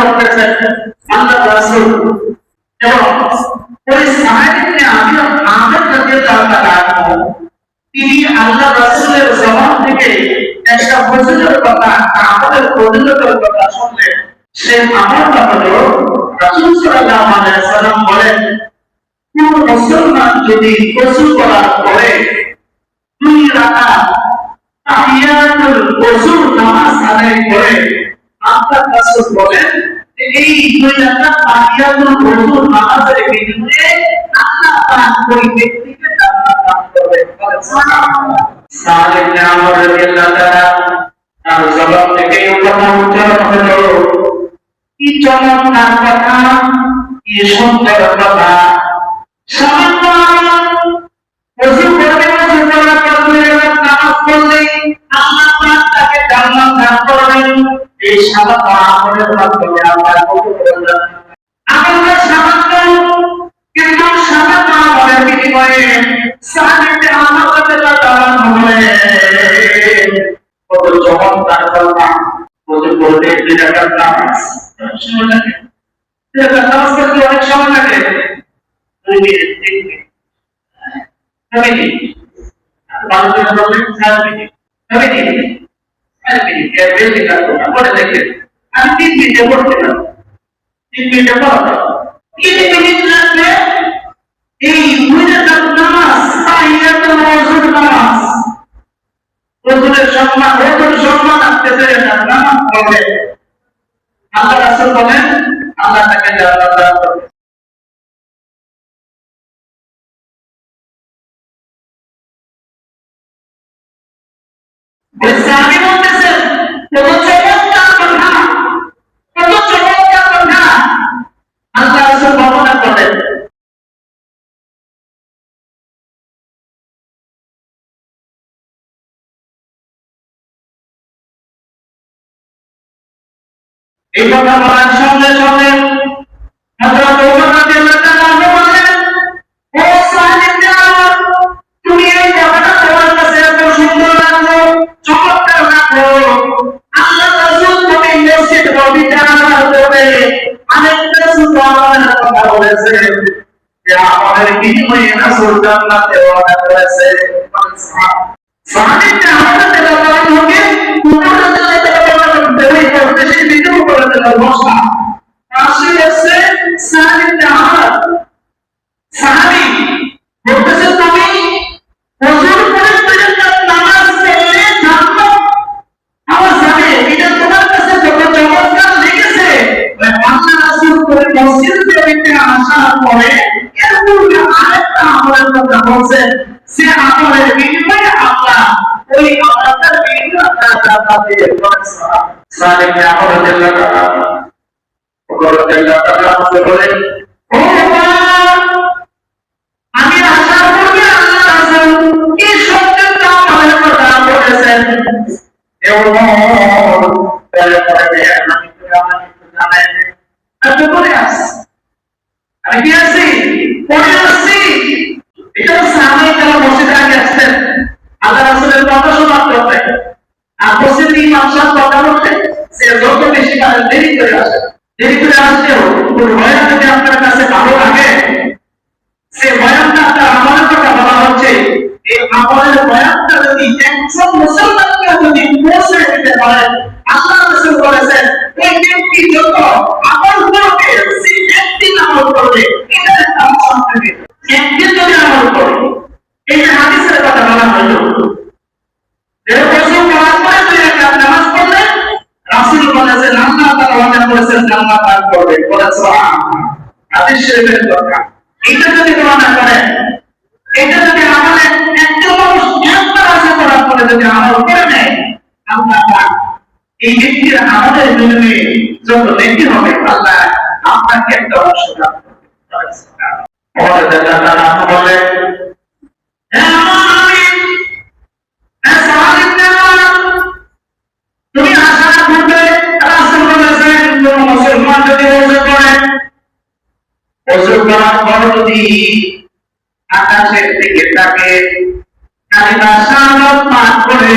করতেছেন আল্লাহ রাসূল এবং ওই সাহাবীকে আহমদ রাদিয়াল্লাহু তাআলা তিনি আল্লাহ রাসূলের জবান থেকে একটা ফজিলতের কথা আমাদের ফজিলতের কথা শুনলেন। সেই আমলটা হলো রাসূল সাল্লাল্লাহু আলাইহি ওয়াসাল্লাম বলেন কোন মুসলমান যদি গোসল করার পরে 2 রাকাত তাহিয়াতুল ওযু নামাজ আদায় করে আল্লাহ রাসূল বলেন এই 2 রাকাত তাহিয়াতুল ওযু নামাজের বিনিময়ে আল্লাহ পাক ওই ব্যক্তিকে জান্নাত দান করবে। সুবহানাল্লাহ। সাদ ইবনে আমর রাদিয়াল্লাহু তাআলা তার জবান থেকে এই কথা উচ্চারণ হলো, কি চমৎকার কথা, কি সুন্দর কথা। সামান্য ওযু করবে, ওযু করার পর 2 রাকাত নামাজ পড়লে আল্লাহ পাক তাকে জান্নাত দান করবেন। এই সামান্য আমলের মাধ্যমে আল্লাহ কত বড় আমলের সামান্য, কিন্তু সামান্য আমলের বিনিময়ে সাহাবীদের আমল রাদিয়াল্লাহু তাআলা বলেন কত চমৎকার কথা। ওযু করতে 2 রাকাত নামাজ সময় লাগে, 2 রাকাত নামাজ পড়তে অনেক সময় লাগে, 2 মিনিট 3 মিনিট হবে কি বাংলাদেশ প্রবলেম 4 মিনিট হবে কি 4 মিনিট এর বেশি লাগবে না। পড়ে দেখেন আমি 3 মিনিটে পড়তে পারবো, 3 মিনিটে পড়তে 3 মিনিট লাগবে। এই 2 রাকাত নামাজ তাহিয়াতুল ওযু নামাজ, ওযুর সম্মান আসতেছে নামাজ পড়বে, আল্লাহ রাসূল বলেন আল্লাহ তাকে জান্নাত দান করবে। সাহাবী বলতেছেন কত চমৎকার কথা, কত চমৎকার কথা। আল্লাহ রাসূল বর্ণনা করেন এই কথা বলার সঙ্গে সঙ্গে হযরত ওমর রাদিয়াল্লাহু তাআলা বলেন, ও সাহাবীরা, তুমি এই কথাটা তোমার কাছে এত সুন্দর লাগলো, চমৎকার লাগলো, আল্লাহ রাসূল তুমি মসজিদ পবিত্র করবে আরেকটা সুবহানার কথা বলেছেন যে আমাদের বিনিময়ে রাসূল জান্নাতে ওয়াদা করেছে। সাহাবীরা আমাদের দেওয়া হবে ওমর রাদিয়াল্লাহু তাআলা দেওয়াই করতে সেই বিদ্রোহ করে দেওয়ার বসা আসে আছে সাহাবীরা আমার সাহাবী বলতেছে তুমি ওযুর করে 2 রাকাত নামাজ পড়লে জান্নাত আমার সাথে এটা তোমার কাছে যত চমৎকার লেগেছে, আল্লাহ রাসূল করে মসজিদে পবিত্র আসার পরে এরকম আরেকটা আমলের কথা বলছেন, সে আমলের বিনিময়ে আল্লাহ ওই আমলটার বিনিময়ে আল্লাহ জান্নাত দিয়ে দিবেন। সালেহ আমর রাদিয়াল্লাহু তাআলা বলেন, ও আমি আশা করি আল্লাহ রাসূল কি সত্যের আমলের কথা বলেছেন। আমি কি আছি পড়ে আসছি, এটা সাহাবী যারা মসজিদে আগে আসতেন আল্লাহ রাসূলের কথা শোনার করতে, আর মসজিদে ইমাম সাহেব কথা বলতে সে যত বেশি কাজ দেরি করে আসে, দেরি করে আসলেও ওই বয়ান যদি আপনার কাছে ভালো লাগে, সে বয়ানটা আপনার আমলের কথা বলা হচ্ছে, এই আমলের বয়ানটা যদি একজন মুসলমানকে যদি পৌঁছে দিতে পারে, আল্লাহ রাসূল বলেছেন ওই ব্যক্তি যত আমল করবে সে একদিন আমল করবে, এটা একটা আমল হবে একদিন যদি আমল করে। এই যে হাদিসের কথা বলা হলো, নামাজ পড়লে রাসূল বলেছেন আল্লাহ তাআলা ওয়াদা করেছেন জান্নাত দান করবে। হাদিস শরীফের কথা এটা যদি প্রমাণ করেন, এটা যদি আমাদের একজন মানুষ একবার আশা করার পরে যদি আমল করে নেয়, আল্লাহ পাক এই ব্যক্তির আমাদের বিনিময়ে যত নেকি হবে আল্লাহ আপনাকে একটা অংশ দান করবে। বলেন তুমি আশা করবে রাসূল বলেছেন কোন মুসলমান যদি ওযু করে, ওযু করার পর যদি আকাশের দিকে তাকে কালিমা শাহাদাত পাঠ করে,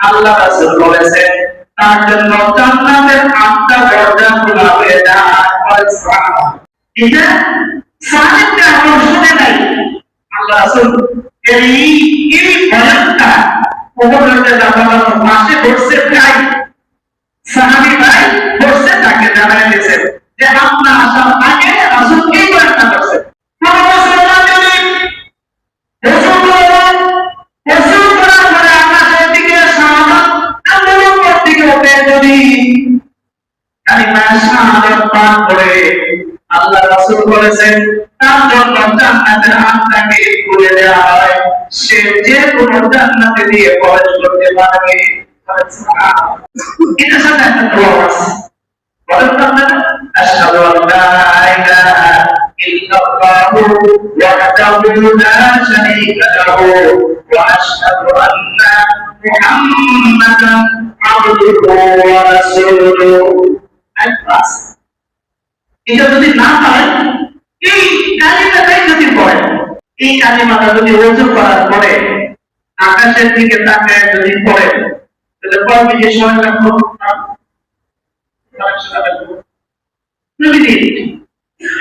আল্লাহ রাসূল বলেছেন তার জন্য জান্নাতের 8টা দরজা খোলা হয়ে যায়। এটা সাহাবীরা আমল শুনে নাই, আল্লাহ রাসূল এই ভয়ানটা ওমরের জামানার পাশে বসে প্রায় সাহাবী ভাই বসে তাকে জানাই দিয়েছে যে আপনার আসার আগে রাসূল এই ভয়ানটা করছে। আল্লাহ রাসূল বলেছেন তার জন্য জান্নাতের 8টাকে খুলে দেওয়া হয়, সে যে কোনো জান্নাতে দিয়ে প্রবেশ করতে পারবে। এটার সাথে একটা দোয়া আছে, বলেন তো আপনারা, আশহাদু আল্লা ইলাহা ইল্লাল্লাহু ওয়াহদাহু লা শারীকা লাহু ওয়া আশহাদু আন্না মুহাম্মাদান আবদুহু ওয়া রাসূলুহু। এটা যদি না হয়, এই কালিমাটাই যদি পড়ে, এই কালিমাটা যদি ওযু করার পরে আকাশের দিকে তাকায় যদি পড়ে, তাহলে কয় মিনিট সময় লাগবে? 2 মিনিট,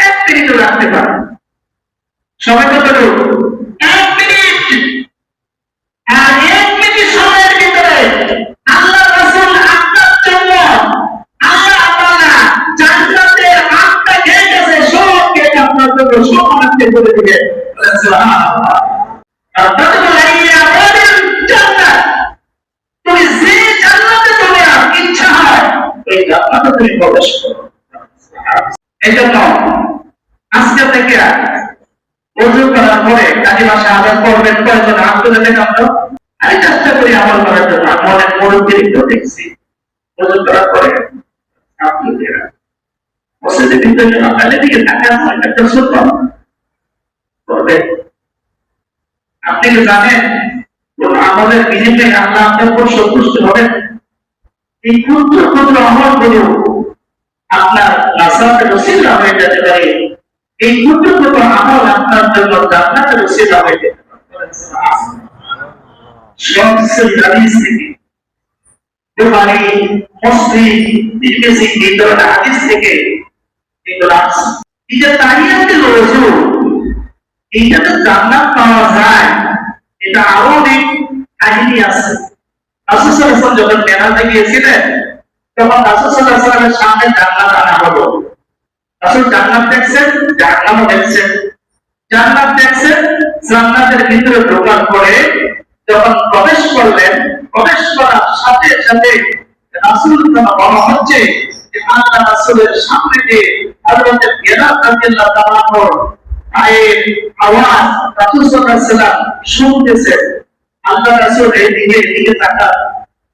1 মিনিটও রাখতে পারে। সময় কতটুকু? 1 মিনিট। আর 1 মিনিট সময়ের ভিতরে আল্লাহ রাসূল আপনার জন্য আল্লাহ তাআলা জান্নাতের 8টা গেট আছে, সব গেট আপনার জন্য সমানকে করে দিবে। সুবহানাল্লাহ। আর তাতে লাইয়া বলেন জান্নাত, তুমি যে জান্নাতে তোমার ইচ্ছা হয় এই জান্নাতে তুমি প্রবেশ করো। এজন্য আজকে থেকে ওযু করার পরে কালিমা শাহাদাত পড়বেন কয়জন হাত তুলে দেখান তো? আমি চেষ্টা করি আমল করার জন্য, আমি অনেক মুরব্বিদের দেখছি ওযু করার পরে হাত তুলে দেখান। মসজিদের ভিতরে আপনাদের দিকে তাকান, একটা ছোট করবে। আপনি কি জানেন কোন আমলের বিনিময়ে আল্লাহ আপনার উপর সন্তুষ্ট হবেন? এই ক্ষুদ্র ক্ষুদ্র আমলগুলো আপনার নাসাতের ওসিলা হয়ে যেতে পারে। এই ক্ষুদ্র ক্ষুদ্র আমল আপনার জন্য জান্নাতের ওসিলা হয়ে যেতে পারে। সবচেয়ে হাদিস থেকে, বুখারী, মুসলিম, তিরমিজি এই ধরনের হাদিস থেকে এগুলো আছে। এই যে তাহিয়াতুল ওযু, এইটাতে জান্নাত পাওয়া যায়, এটা আরো অনেক কাহিনী আছে। রাসূল সাল্লাল্লাহু আলাইহি ওয়াসাল্লাম যখন মেরাজে গিয়েছিলেন, তখন রাসূল সাল্লাল্লাহু আলাইহি ওয়াসাল্লামের সামনে জান্নাত আনা হলো। রাসূল জান্নাত দেখছেন, জাহান্নামও দেখছেন। জান্নাত দেখছেন, জান্নাতের ভিতরে ঢোকার পরে যখন প্রবেশ করলেন, প্রবেশ করার সাথে সাথে রাসূল যেন মনে হচ্ছে যে আল্লাহ রাসূলের সামনে দিয়ে হযরত বিলাল রাদিয়াল্লাহু তাআলা পায়ের আওয়াজ রাসূল সাল্লাল্লাহু আলাইহি ওয়াসাল্লাম শুনতেছেন। আল্লাহ রাসূল এদিকে তাকান,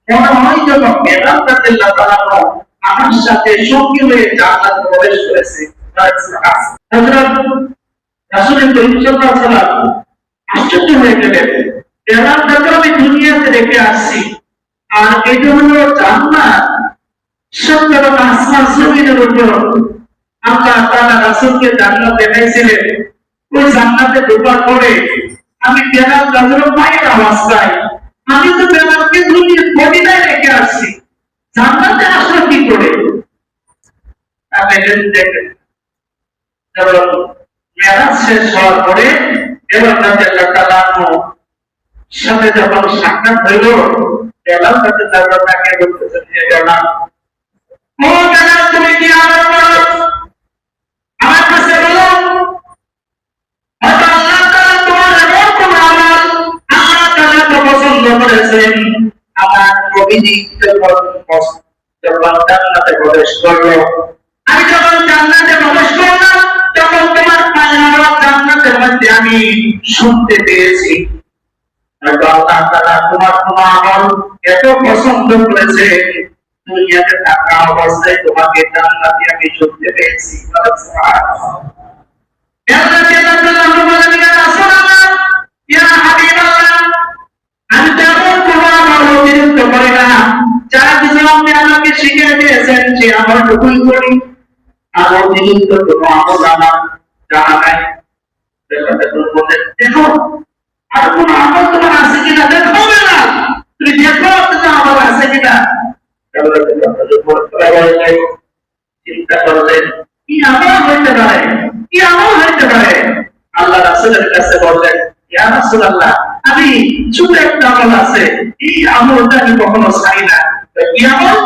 মনে হয় যেন বিলাল রাদিয়াল্লাহু তাআলা আমার সাথে সঙ্গী হয়ে জান্নাতে প্রবেশ করেছে। হযরত রাসূল করিম সাল্লাল্লাহু আলাইহি ওয়াসাল্লাম আশ্চর্য হয়ে গেলেন, বিলালকে আমি দুনিয়াতে রেখে আসছি, আর এটা হলো জান্নাত। সত্তর আসমান জমিনের উপর আল্লাহ তাআলা রাসূলকে জান্নাত দেখাইছিলেন। ওই জান্নাতে ঢোকার পরে আমি বিলাল রাদিয়াল্লাহু পায়ের আওয়াজ পাই। আমি তো বিলালকে দুনিয়ার মদিনায় রেখে আসছি, জান্নাতে আসলো কি করে? আপনি দেখেন, যখন মেরাজ শেষ হওয়ার পরে বিলাল রাদিয়াল্লাহু তাআলা সাথে যখন সাক্ষাৎ হইল, বিলাল রাদিয়াল্লাহু তাআলা তাকে বলতেছেন, যে বিলাল, ও বিলাল, তুমি কি আমল করো? আমার কাছে বলো। হয়তো আল্লাহ তাআলা তোমার এমন কোন আমল আল্লাহ তাআলা তো পছন্দ করেছেন। আমার নবীজি যখন জান্নাতে প্রবেশ করলো, আমি যখন জান্নাতে প্রবেশ করলাম, তখন তোমার পায়ের আওয়াজ জান্নাতের মধ্যে আমি শুনতে পেয়েছি। হয়তো আল্লাহ তাআলা তোমার কোন আমল এত পছন্দ করেছে, দুনিয়াতে থাকা অবস্থায় তোমাকে জান্নাতে আমি শুনতে পেয়েছি। সুবহানাল্লাহ। আমি তেমন কোন আমল অতিরিক্ত করি না, যারা কিছু আপনি আমাকে শিখিয়ে দিয়েছেন সে আমলটুকুই করি, আর অতিরিক্ত কোন আমল আমার জানা নাই। দেখো আর কোন আমল তোমার আছে কিনা, দেখো না, তুমি দেখো তোমার আমল আছে কিনা। চিন্তা করলেন কি আমল হইতে পারে, কি আমল হইতে পারে। আল্লাহ রাসূলের কাছে বললেন, ইয়া রাসূলুল্লাহ, আমি ছোট একটা আমল আছে, এই আমলটা আমি কখনো ছাড়ি না। কি আমল?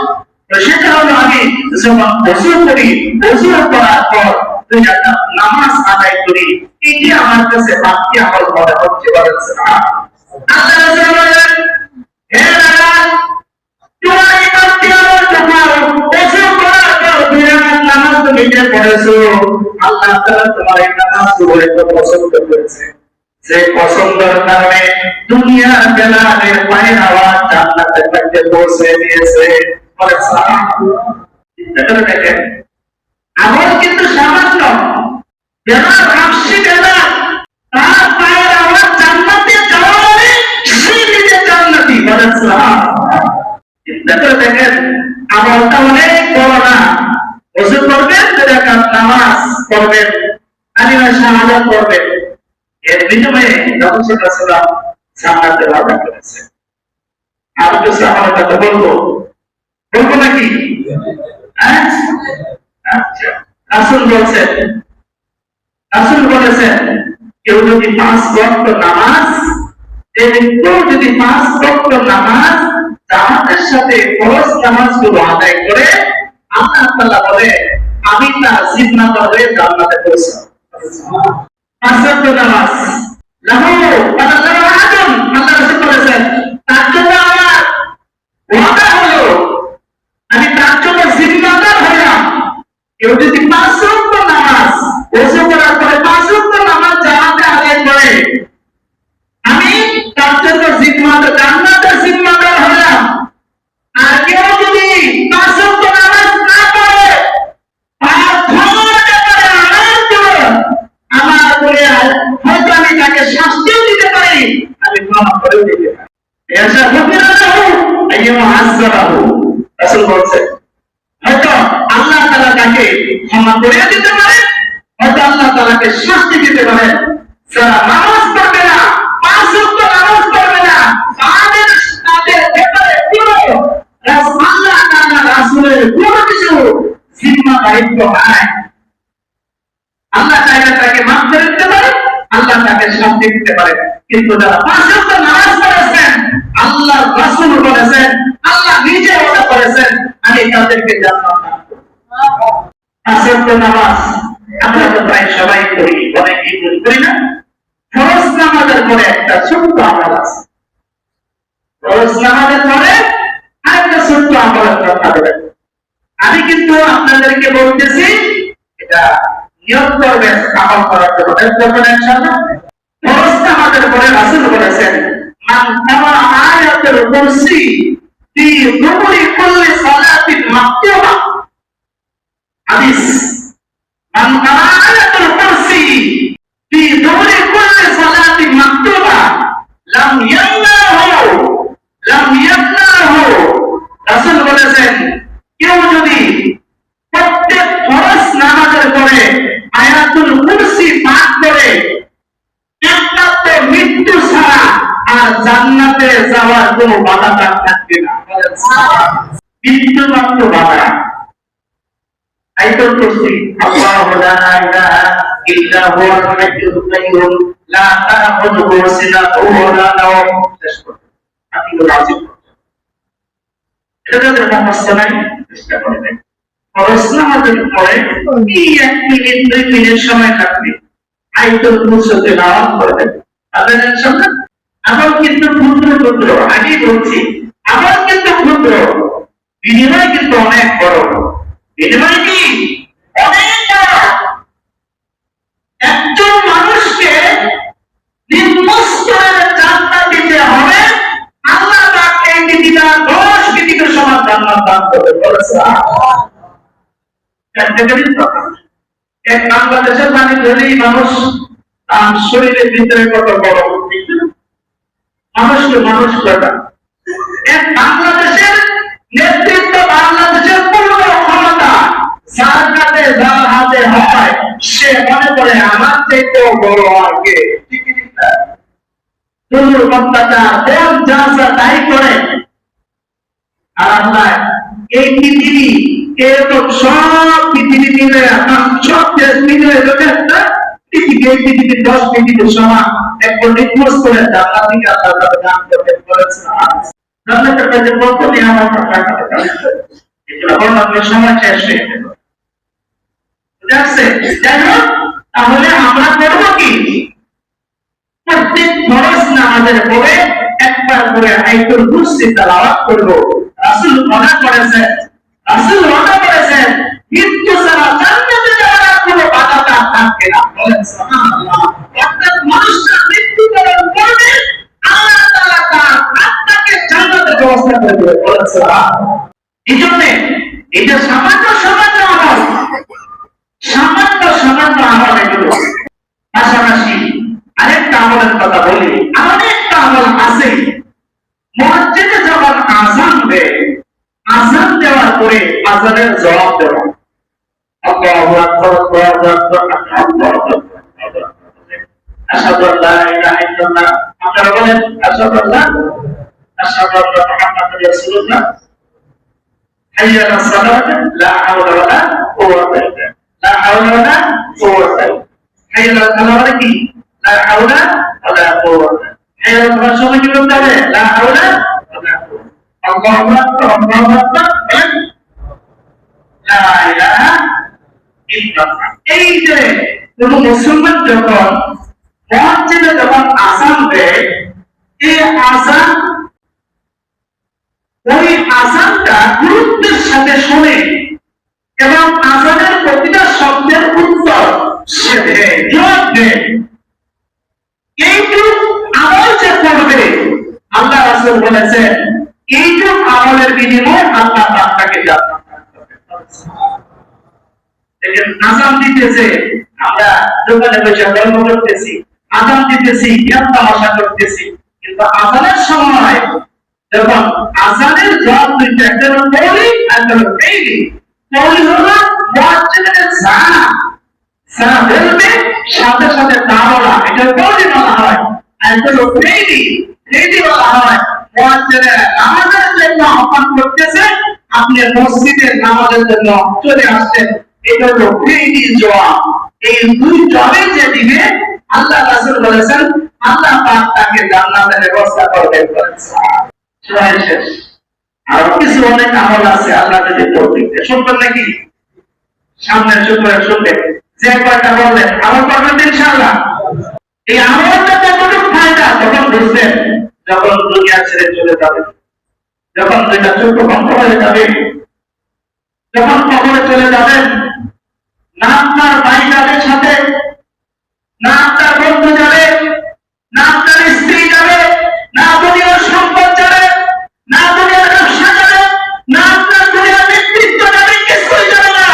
সেটা হলো আমি যখন ওযু করি, ওযু করার পর দুই রাকাত নামাজ আদায় করি, এটি আমার কাছে বাকি আমল মনে হচ্ছে। বলেন সুবহানাল্লাহ। আল্লাহ রাসূল বললেন, হে রাসূল, তোমার ইবাদতি আমল তোমার ওযু করার পর দুই রাকাত নামাজ তুমি যে পড়েছো, আল্লাহ তাআলা তোমার এই নামাজ কবুল পছন্দ করেছে। যে পছন্দের কারণে দুনিয়ার বেলালের পায়ের আওয়াজ জান্নাতের মধ্যে পৌঁছে দিয়েছে। বলেন সুবহানাল্লাহ। এটা দেখেন, আমল কিন্তু সামান্য। বেলাল হাফসি বেলাল, তার পায়ের আওয়াজ জান্নাতে যাওয়া মানে সে নিজে জান্নাতি। বলেন সুবহানাল্লাহ। এটা দেখেন, আমলটা অনেক বড় না। ওযু করবেন, দুই রাকাত নামাজ পড়বেন, কালিমা শাহাদাত পড়বেন, এর বিনিময়ে রাসূলুল্লাহ জান্নাতের ওয়াদা করেছে। আর কিছু আমার কথা বলবো নাকি? আচ্ছা, রাসূল বলেছেন কেউ যদি 5 ওয়াক্ত নামাজ, কেউ যদি 5 ওয়াক্ত নামাজ জামাতের সাথে ফরজ নামাজগুলো আদায় করে, আল্লাহ তাআলা বলে আমি তার জিম্মাদার হয়ে জান্নাতে পৌঁছাবো। 5 ওয়াক্ত নামাজ লাহু ওয়ালাহু আহাদুন, আল্লাহ রাসূল বলেছেন তার জন্য আমার ওয়াদা হলো আমি তার জন্য জিম্মাদার হলাম। কেউ যদি 5 ওয়াক্ত নামাজ ওযু করার পরে 5 ওয়াক্ত নামাজ জামাতে আদায় করে, আমি তার জন্য জিম্মাদার, জান্নাতের জিম্মাদার হলাম। আর কেউ যদি 5 ওয়াক্ত নামাজ না পড়ে, আমার বলে হয়তো আমি তাকে শাস্তিও দিতে পারি, আমি ক্ষমা করেও দিতে পারি। রাসূল বলছেন হয়তো আল্লাহ তাআলা তাকে ক্ষমা করে দিতে পারে, হয়তো আল্লাহ তাআলাকে শাস্তি দিতে পারে। যারা নামাজ পড়বে না, 5 ওয়াক্ত নামাজ পড়বে না, তাদের ব্যাপারে পুরো আল্লাহ তাআলা রাসূলের কোনো কিছু জিম্মা দায়িত্ব নাই। আল্লাহ চাইলে তাকে মাফ করে দিতে পারে, আল্লাহ তাকে শাস্তি দিতে পারে। কিন্তু যারা 5 ওয়াক্ত নামাজ পড়েছেন, আল্লাহ রাসূল বলেছেন, আল্লাহ নিজে ওয়াদা করেছেন আমি তাদেরকে জান্নাত দান করব। 5 ওয়াক্ত নামাজ আমরা তো প্রায় সবাই পড়ি, অনেকেই পড়ি না। ফরজ নামাজের পরে একটা ছোট্ট আমল আছে। ফরজ নামাজের পরে আরেকটা ছোট্ট আমলের কথা বলেন। আমি কিন্তু আপনাদেরকে বলতেছি, এটা নিয়ত করবেন আমল করার জন্য। ইনশাআল্লাহ ফরজ নামাজের পরে রাসূল বলেছেন মান তারা আয়াতুল কুরসি ফি দুবুরি কুল্লি সালাতিন মাকতুবা। হাদিস, মান তারা আয়াতুল কুরসি ফি দুবুরি কুল্লি সালাতিন মাকতুবা লাম ইয়ামনাহু। রাসূল বলেছেন কেউ যদি প্রত্যেক ফরজ নামাজের পরে আয়াতুল কুরসি পাঠ করে, একমাত্র মৃত্যু ছাড়া আর জান্নাতে যাওয়ার কোনো বাধা তার থাকবে না। মৃত্যু মাত্র বাধা। আয়াতুল কুরসি, আল্লাহু লা ইলাহা ইল্লা হুয়াল হাইয়ুল কাইয়্যুম লা তা'খুযুহু সিনাতুন ওয়া লা নাওম। শেষ করুন। আপনি রাজি? এটা যাদের মুখস্থ নাই চেষ্টা করবেন। ফরজ নামাজের পরে এই 1 মিনিট 2 মিনিট সময় থাকবে, আয়াতুল কুরসি তেলাওয়াত করবেন। তাহলে ইনশাআল্লাহ আমল কিন্তু ক্ষুদ্র, আগেই বলছি আমল কিন্তু ক্ষুদ্র, বিনিময় কিন্তু অনেক বড়। বিনিময় কি অনেক বড়। একজন মানুষকে নিম্নস্তরের জান্নাত দিতে হবে, আল্লাহ তাকে পৃথিবীর 10 পৃথিবীর সমান জান্নাত দান করবে। বলেছে এক বাংলাদেশের পানি ধরেই মানুষ তার শরীরের ভিতরে কত বড় মানুষ কটা। এক বাংলাদেশের নেতৃত্ব, বাংলাদেশের পূর্ণ ক্ষমতা যার কাছে, যার হাতে হয়, সে মনে করে আমার থেকে বড় আর কে। দুর্বলতা তাই করে। আর আল্লাহ এই পৃথিবী এরকম সব পৃথিবী মিলে সব দেশ মিলে একটা পৃথিবী, এই পৃথিবীর 10 পৃথিবীর সমান একবার রিকোয়েস্ট করে জান্নাত থেকে আল্লাহ তাআলা দান করতে বলেছেন। জান্নাতের কাছে বলতে নিয়ামত রাখা এটা বর্ণনার সময় শেষ হয়ে গেল। যাই হোক, তাহলে আমরা করব কি? প্রত্যেক ফরজ নামাজের পরে একবার করে আয়াতুল কুরসি তেলাওয়াত করব। রাসূল ওয়াদা করেছেন, মৃত্যু ছাড়া জান্নাতে যাওয়ার কোনো বাধা থাকবে না। বলেন সুবহানাল্লাহ। অর্থাৎ মানুষটা মৃত্যুবরণ করবে, আল্লাহ তাআলা তার আত্মাকে জান্নাতের ব্যবস্থা করে দেবে। বলেন সুবহানাল্লাহ। এইজন্য এটা সামান্য আমল এগুলো। পাশাপাশি আরেকটা আমলের কথা বলি। আরেকটা আমল আছে, মসজিদে যখন আযান দেয়, আযান দেওয়ার পরে আযানের জবাব দেওয়া। আল্লাহু আকবার, আল্লাহু আকবার, আল্লাহু আকবার, আশহাদু আল্লা ইলাহা ইল্লাল্লাহ। আপনারা বলেন আশহাদু আন্না মুহাম্মাদুর রাসূলুল্লাহ। হাইয়া আলাস সালাত, লা হাওলা ওয়ালা কুওয়াতা ইল্লা বিল্লাহ, লা হাওলা ওয়ালা কুওয়াতা। হাইয়া আলাস সালাত কি? লা হাওলা ওয়ালা কুওয়াতা। হাইয়া আলাস সালাত সময় কি বলতে হবে? লা হাওলা ওয়ালা কুওয়াতা। আল্লাহু আকবার, আল্লাহু আকবার, লা ইলাহা ইল্লাল্লাহ। এই যে কোন মুসলমান যখন মসজিদে যখন আযান দেয়, এই আযান, ওই আযানটা গুরুত্বের সাথে শুনে এবং আযানের প্রতিটা শব্দের উত্তর সে দেয়, জবাব দেয়। এইটুক আমল যে করবে, আল্লাহ রাসূল বলেছেন এইটুক আমলের বিনিময়ে আল্লাহ তাকে জান্নাত দান করবেন। দেখেন, আযান দিতেছে, আমরা দোকানে বসে গল্প করতেছি, আযান দিতেছি, জ্ঞান তামাশা করতেছি, কিন্তু আযানের সময় যখন আযানের জবাব দিতে একটা হলো কওলি আর একটা হলো ফিইলি। কওলি হলো মুয়াজ্জিনের সানা বলবে, সাথে সাথে তা বলা, এটা কওলি বলা হয়। আর একটা হলো ফিইলি বলা হয়। মুয়াজ্জিনের নামাজের জন্য আহ্বান করতেছে, আপনি মসজিদের নামাজের জন্য চলে আসছেন, এটা হলো ফিইলি জবাব। এই দুই জবাবে যে দিবে, আল্লাহ রাসূল বলেছেন আল্লাহ পাক তাকে জান্নাতের ব্যবস্থা করবেন। শেষ। আরো কিছু অনেক আমল আছে, আল্লাহ যদি তৌফিক দেয়। শুনবেন নাকি? সামনের শুক্রবার শুনবেন। যে কয়টা বললেন আমল করবেন ইনশাআল্লাহ। এই আমলটা কতটুকু ফায়দা তখন বুঝবেন যখন দুনিয়া ছেড়ে চলে যাবে, যখন দুইটা চোখ বন্ধ হয়ে যাবে, যখন কবরে চলে যাবেন। না আপনার ভাই যাবে সাথে, না আপনার বন্ধু যাবে, না আপনার স্ত্রী যাবে, না দুনিয়ার সম্পদ যাবে, না দুনিয়ার ব্যবসা যাবে, না আপনার দুনিয়ার নেতৃত্ব যাবে, কিছুই যাবে না।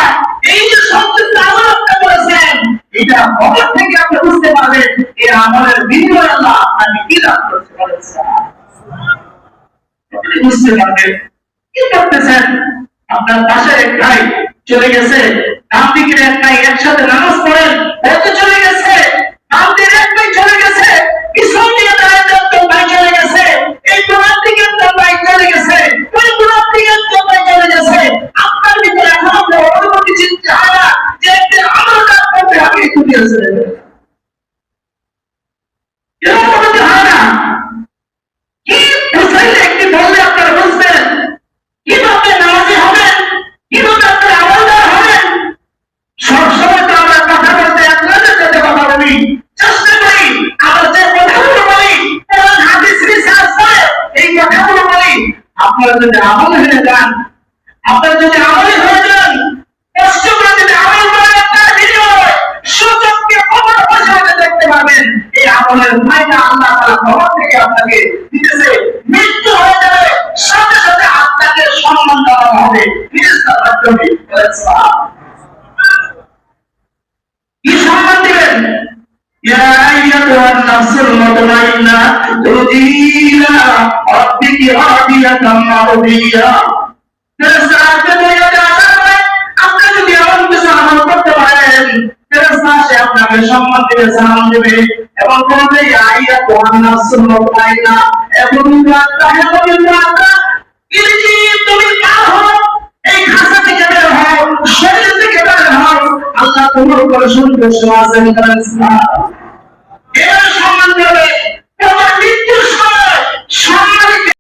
এই যে সবকিছু আমল আপনি করেছেন, এটা কবর থেকে আপনি বুঝতে পারবেন এই আমলের বিনিময়ে আল্লাহ আপনাকে কি দান করতে বলেছেন। আপনি বুঝতে পারবেন কি করতেছেন। আপনার পাশের এক ভাই চলে গেছে, ডান দিকের এক ভাই একসাথে নামাজ পড়েন, ও তো চলে গেছে। ডান দিকের এক ভাই চলে গেছে, পিছন দিকে দাঁড়ায় একজন ভাই চলে গেছে, এই কোনার দিকে একজন ভাই চলে গেছে, ওই কোনার দিকে একজন ভাই চলে গেছে। আপনার ভিতরে এখনো অনুমতি চিন্তা হয় না যে একদিন আমার কাজ করতে আমি একটু দিয়েছে, এরকম অনুমতি হয় না। কি বুঝাইলে একটি বললে আপনারা বুঝবেন কিভাবে নামাজি হবেন, কিভাবে আপনার আমলদার হবেন। সবসময় তো আমরা কথা বলতে আপনাদের সাথে কথা বলি, চেষ্টা করি আমরা যে কথাগুলো বলি কোরআন হাদিস রিসার্চ করে এই কথাগুলো বলি। আপনারা যদি আমল হয়ে যান, আপনারা যদি আমলি হয়ে যান, কষ্ট করে যদি আমল করেন, আপনার বিনিময়ে সুযোগকে কবর বসাতে দেখতে পাবেন। এই আমলের ফায়দা আল্লাহ তাআলা কবর থেকে আপনাকে দিতেছে। মৃত্যু হয়ে যাবে, সাথে সাথে আপনাকে সম্মান দেওয়া হবে ফেরেশতার মাধ্যমে। কি সম্মান দিবেন? ইয়া আইয়াতুহান নাফসুল মুতমাইন্না তুরজি ইলা রাব্বিকি রাদিয়াতাম মারদিয়া। ফেরেশতা বলে আপনি যদি এমন কিছু আমল করতে পারেন, ফেরেশতা সে আপনাকে সম্মান দিবে, সালাম দিবে এবং বলবে ইয়া আইয়াতুহান নাফসুল মুতমাইন্না, এবং তুমি কার হও, তোমার উপরে সূর্য সমাজ